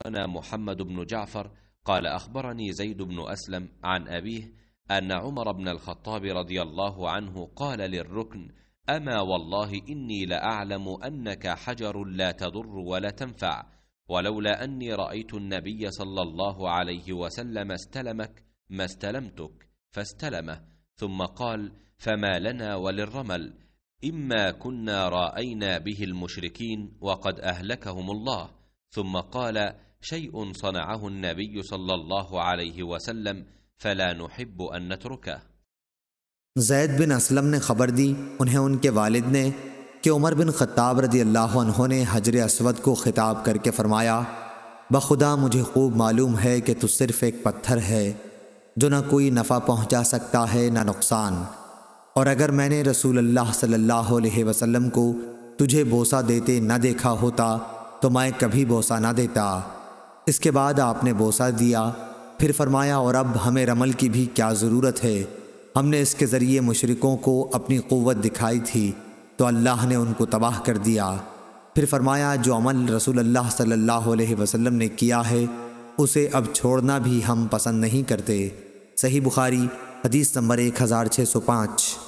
أخبرنا محمد بن جعفر قال أخبرني زيد بن أسلم عن أبيه أن عمر بن الخطاب رضي الله عنه قال للركن: أما والله إني لأعلم أنك حجر لا تضر ولا تنفع، ولولا أني رأيت النبي صلى الله عليه وسلم استلمك ما استلمتك، فاستلمه، ثم قال: فما لنا وللرمل، إما كنا رأينا به المشركين وقد أهلكهم الله. ثم قال: شيء صنعه النبي صلى الله عليه وسلم فلا نحب أن نتركه۔ زید بن اسلم نے خبر دی انہیں ان کے والد نے کہ عمر بن خطاب رضی اللہ عنہ نے حجر اسود کو خطاب کر کے فرمایا: بخدا مجھے خوب معلوم ہے کہ تو صرف ایک پتھر ہے جو نہ کوئی نفع پہنچا سکتا ہے نہ نقصان، اور اگر میں نے رسول اللہ صلی اللہ علیہ وسلم کو تجھے بوسہ دیتے نہ دیکھا ہوتا تو میں کبھی بوسہ نہ دیتا۔ اس کے بعد آپ نے بوسہ دیا، پھر فرمایا: اور اب ہمیں رمل کی بھی کیا ضرورت ہے، ہم نے اس کے ذریعے مشرکوں کو اپنی قوت دکھائی تھی تو اللہ نے ان کو تباہ کر دیا۔ پھر فرمایا: جو عمل رسول اللہ صلی اللہ علیہ وسلم نے کیا ہے اسے اب چھوڑنا بھی ہم پسند نہیں کرتے۔ صحیح بخاری حدیث نمبر 1605۔